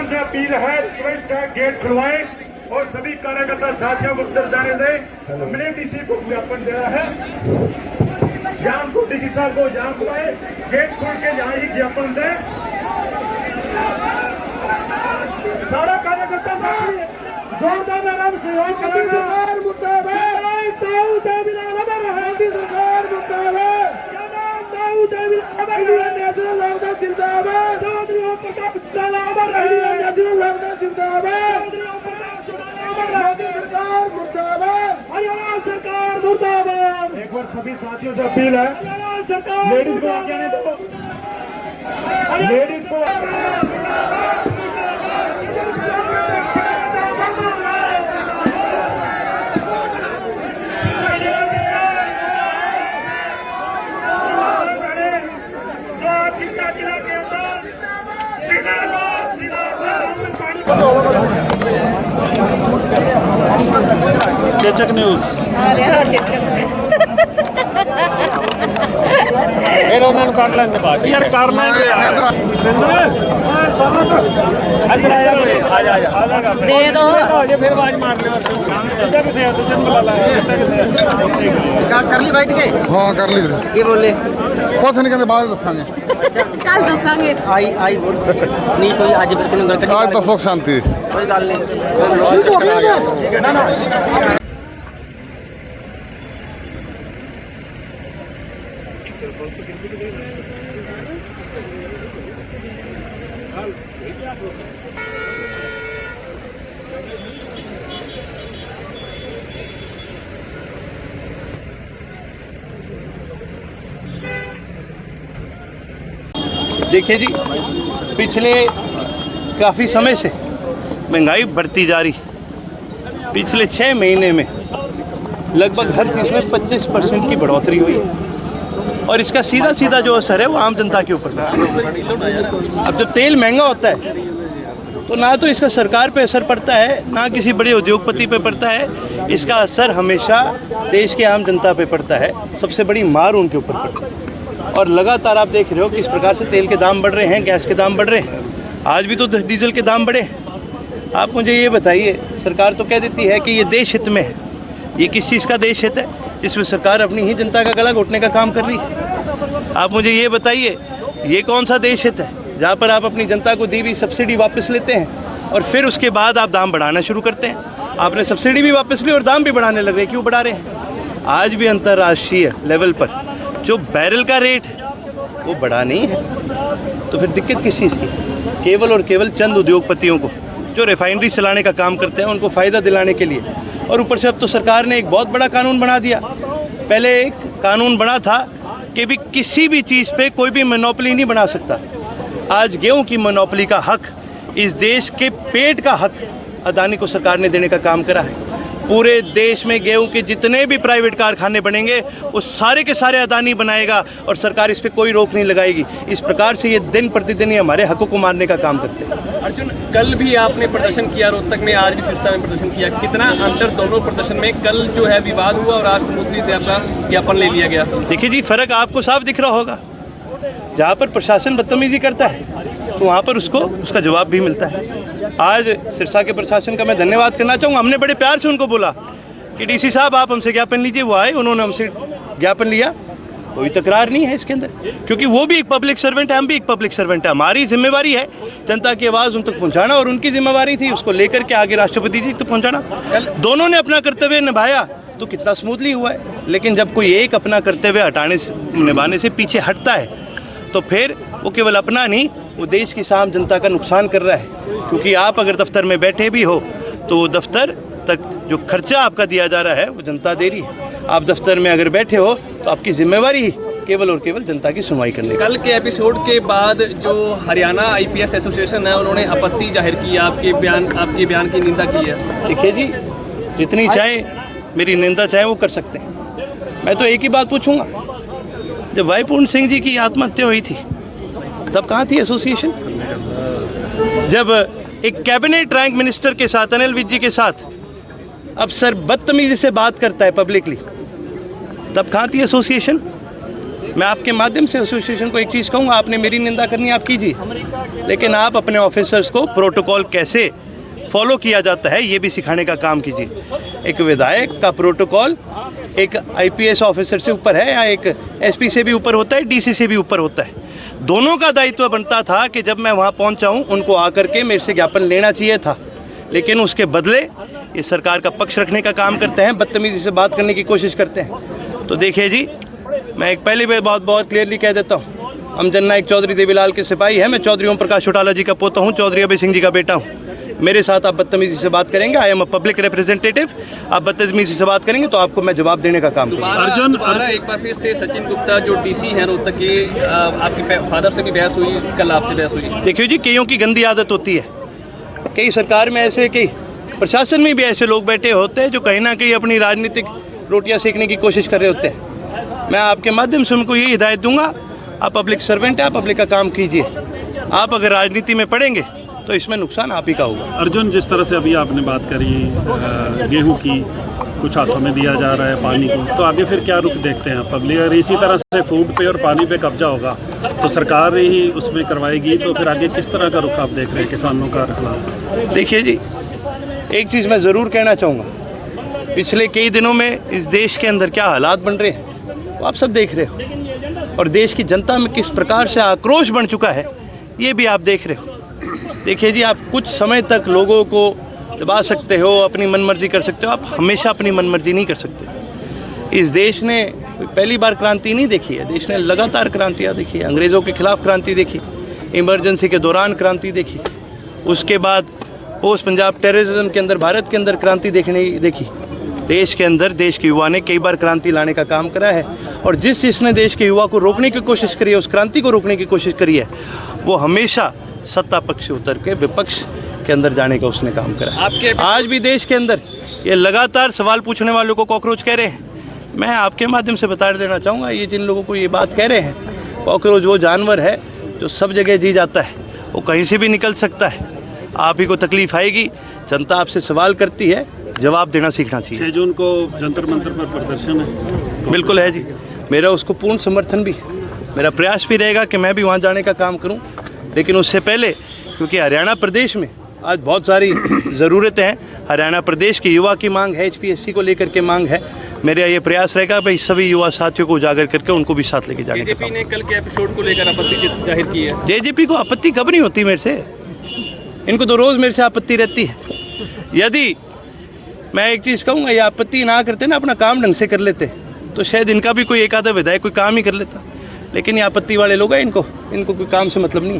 प्रशासन से अपील है, तुरंत गेट खुलवाएं और सभी कार्यकर्ता साथियों को अंदर जाने दें। हमने डीसी को ज्ञापन दिया है, जाम को, डीसी साहब को जाम खुलवाए, गेट खोल के यहाँ ही ज्ञापन दें। सारा कार्यकर्ता साथी जोरदार नाम सहयोग करें। सरकार मुर्दाबाद, दाऊद अहमद मोदी सरकार मुर्दाबाद, दाऊद अहमद नेशनल लोकदल जिंदाबाद, प्रताप जिंदाबाद, नेशनल लोकदल जिंदाबाद, मोदी सरकार मुर्दाबाद, हरियाणा सरकार मुर्दाबाद। एक बार सभी साथियों से अपील है, लेडीज को आगे आने दो, लेडीज को चेचक न्यूज कर लेंगे बात यार, कर लेंगे दे दो फिर आवाज मार विकास कर ली बैठ के? हाँ कर ली। ये बोले कुछ नहीं कहते, बाद दसांगे। कल दसांगे। आई बोल नहीं कोई आज आज तो सुख शांति कोई गल नहीं। देखिए जी, पिछले काफ़ी समय से महंगाई बढ़ती जा रही। पिछले 6 महीने में लगभग हर चीज़ में 25% की बढ़ोतरी हुई है और इसका सीधा सीधा जो असर है वो आम जनता के ऊपर है। अब जब तेल महंगा होता है तो ना तो इसका सरकार पे असर पड़ता है, ना किसी बड़े उद्योगपति पे पड़ता है। इसका असर हमेशा देश के आम जनता पे पड़ता है, सबसे बड़ी मार उनके ऊपर पड़ता है। और लगातार आप देख रहे हो कि इस प्रकार से तेल के दाम बढ़ रहे हैं, गैस के दाम बढ़ रहे हैं, आज भी तो डीजल के दाम बढ़े। आप मुझे ये बताइए, सरकार तो कह देती है कि ये देश हित में है, ये किस चीज़ का देश हित है जिसमें सरकार अपनी ही जनता का गला घोटने का काम कर रही है? आप मुझे ये बताइए, ये कौन सा देश हित है जहाँ पर आप अपनी जनता को दी हुई सब्सिडी वापस लेते हैं और फिर उसके बाद आप दाम बढ़ाना शुरू करते हैं? आपने सब्सिडी भी वापस ली और दाम भी बढ़ाने लग रहे, क्यों बढ़ा रहे हैं? आज भी अंतर्राष्ट्रीय लेवल पर जो बैरल का रेट है वो बढ़ा नहीं है, तो फिर दिक्कत किस चीज़ की? केवल और केवल चंद उद्योगपतियों को जो रिफाइनरी चलाने का काम करते हैं उनको फ़ायदा दिलाने के लिए। और ऊपर से अब तो सरकार ने एक बहुत बड़ा कानून बना दिया। पहले एक कानून बना था कि भी किसी भी चीज़ पे कोई भी मोनोपोली नहीं बना सकता। आज गेहूं की मोनोपोली का हक, इस देश के पेट का हक अदानी को सरकार ने देने का काम करा है। पूरे देश में गेहूं के जितने भी प्राइवेट कारखाने बनेंगे वो सारे के सारे अदानी बनाएगा और सरकार इस पर कोई रोक नहीं लगाएगी। इस प्रकार से ये दिन प्रतिदिन ही हमारे हकों को मारने का काम करते हैं। अर्जुन, कल भी आपने प्रदर्शन किया रोहतक में, आज भी सिरसा में प्रदर्शन किया, कितना अंतर दोनों प्रदर्शन में? कल जो है विवाद हुआ और आज मुख्यमंत्री से आपका ज्ञापन ले लिया गया। देखिए जी, फ़र्क आपको साफ दिख रहा होगा। जहाँ पर प्रशासन बदतमीजी करता है तो वहाँ पर उसको उसका जवाब भी मिलता है। आज सिरसा के प्रशासन का मैं धन्यवाद करना चाहूँगा। हमने बड़े प्यार से उनको बोला कि डीसी साहब आप हमसे ज्ञापन लीजिए, वो आए, उन्होंने हमसे ज्ञापन लिया, कोई तकरार नहीं है इसके अंदर, क्योंकि वो भी एक पब्लिक सर्वेंट है, हम भी एक पब्लिक सर्वेंट है। हमारी जिम्मेवारी है जनता की आवाज़ उन तक पहुँचाना और उनकी जिम्मेवारी थी उसको लेकर के आगे राष्ट्रपति जी तक पहुँचाना। दोनों ने अपना कर्तव्य निभाया तो कितना स्मूथली हुआ है। लेकिन जब कोई एक अपना कर्तव्य निभाने से पीछे हटता है तो फिर वो केवल अपना नहीं, वो देश की आम जनता का नुकसान कर रहा है। क्योंकि आप अगर दफ्तर में बैठे भी हो तो वो दफ्तर तक जो खर्चा आपका दिया जा रहा है वो जनता दे रही है। आप दफ्तर में अगर बैठे हो तो आपकी जिम्मेवारी ही केवल और केवल जनता की सुनवाई करने की। कल के एपिसोड के बाद जो हरियाणा IPS एसोसिएशन है उन्होंने आपत्ति जाहिर की है, आपके बयान की निंदा की है। देखिए जी, जितनी चाहे मेरी निंदा चाहे वो कर सकते हैं। मैं तो एक ही बात पूछूंगा, जब भाई पूर्ण सिंह जी की आत्महत्या हुई थी तब कहाँ थी एसोसिएशन? जब एक कैबिनेट रैंक मिनिस्टर के साथ, अनिल विज जी के साथ अफसर बदतमीजी से बात करता है पब्लिकली, तब कहाँ थी एसोसिएशन? मैं आपके माध्यम से एसोसिएशन को एक चीज़ कहूँगा, आपने मेरी निंदा करनी आप कीजिए, लेकिन आप अपने ऑफिसर्स को प्रोटोकॉल कैसे फॉलो किया जाता है ये भी सिखाने का काम कीजिए। एक विधायक का प्रोटोकॉल एक आईपीएस ऑफिसर से ऊपर है या एक एसपी से भी ऊपर होता है, डीसी से भी ऊपर होता है। दोनों का दायित्व बनता था कि जब मैं वहाँ पहुँचा हूँ उनको आकर के मेरे से ज्ञापन लेना चाहिए था, लेकिन उसके बदले ये सरकार का पक्ष रखने का काम करते हैं, बदतमीजी से बात करने की कोशिश करते हैं। तो देखिए जी, मैं एक पहली बार बहुत क्लियरली कह देता हूँ, हम जननायक चौधरी देवीलाल के सिपाही हैं, मैं चौधरी ओम प्रकाश चौटाला जी का पोता हूँ, चौधरी अभय सिंह जी का बेटा हूँ। मेरे साथ आप बदतमीजी से बात करेंगे, I am a public representative, आप बदतमीजी से बात करेंगे तो आपको मैं जवाब देने का काम करूँगा। अर्जुन एक बार फिर से सचिन गुप्ता जो डीसी हैं रोहतक के, आपके फादर से भी बहस हुई, कल आपसे बहस हुई। देखिए जी, कईयों की गंदी आदत होती है, कई सरकार में ऐसे, कई प्रशासन में भी ऐसे लोग बैठे होते हैं जो कहीं ना कहीं अपनी राजनीतिक रोटियां सेकने की कोशिश कर रहे होते हैं। मैं आपके माध्यम से उनको यही हिदायत दूंगा, आप पब्लिक सर्वेंट हैं, आप पब्लिक का काम कीजिए। आप अगर राजनीति में पड़ेंगे तो इसमें नुकसान आप ही का होगा। अर्जुन, जिस तरह से अभी आपने बात करी गेहूं की, कुछ हाथों में दिया जा रहा है पानी को, तो आगे फिर क्या रुख देखते हैं पब्लिक? अगर इसी तरह से फूड पे और पानी पे कब्जा होगा तो सरकार ही उसमें करवाएगी, तो फिर आगे किस तरह का रुख आप देख रहे हैं किसानों का खिलाफ? देखिए जी, एक चीज़ मैं ज़रूर कहना चाहूँगा, पिछले कई दिनों में इस देश के अंदर क्या हालात बन रहे हैं वो आप सब देख रहे हो, और देश की जनता में किस प्रकार से आक्रोश बढ़ चुका है ये भी आप देख रहे हो। देखिए जी, आप कुछ समय तक लोगों को दबा सकते हो, अपनी मनमर्जी कर सकते हो, आप हमेशा अपनी मनमर्जी नहीं कर सकते। इस देश ने पहली बार क्रांति नहीं देखी है, देश ने लगातार क्रांतियाँ देखी है। अंग्रेज़ों के खिलाफ क्रांति देखी, इमरजेंसी के दौरान क्रांति देखी, उसके बाद पोस्ट पंजाब टेररिज्म के अंदर भारत के अंदर क्रांति देखी। देश के अंदर देश के युवा ने कई बार क्रांति लाने का काम करा है, और जिस जिसने देश के युवा को रोकने की कोशिश करी है, उस क्रांति को रोकने की कोशिश करी है, वो हमेशा सत्ता पक्ष से उतर के विपक्ष के अंदर जाने का उसने काम करा। आज भी देश के अंदर ये लगातार सवाल पूछने वालों को कॉकरोच कह रहे हैं। मैं आपके माध्यम से बता देना चाहूँगा, ये जिन लोगों को ये बात कह रहे हैं, कॉकरोच वो जानवर है जो सब जगह जी जाता है, वो कहीं से भी निकल सकता है। आप ही को तकलीफ आएगी, जनता आपसे सवाल करती है, जवाब देना सीखना चाहिए। 6 जून को जंतर मंतर पर प्रदर्शन है। बिल्कुल है जी, मेरा उसको पूर्ण समर्थन भी है। मेरा प्रयास भी रहेगा कि मैं भी वहाँ जाने का काम करूँ, लेकिन उससे पहले, क्योंकि हरियाणा प्रदेश में आज बहुत सारी ज़रूरतें हैं, हरियाणा प्रदेश की युवा की मांग है, HPSC को लेकर के मांग है, मेरा ये प्रयास रहेगा भाई सभी युवा साथियों को उजागर करके उनको भी साथ लेके जाने का। जेजेपी ने कल के एपिसोड को लेकर आपत्ति जाहिर की है। जेजेपी को आपत्ति कब नहीं होती मेरे से, इनको तो रोज़ मेरे से आपत्ति रहती है। यदि मैं एक चीज़ कहूँगा, ये आपत्ति ना करते ना, अपना काम ढंग से कर लेते, तो शायद इनका भी कोई एक आधा विधायक कोई काम ही कर लेता, लेकिन ये आपत्ति वाले लोग हैं, इनको कोई काम से मतलब नहीं।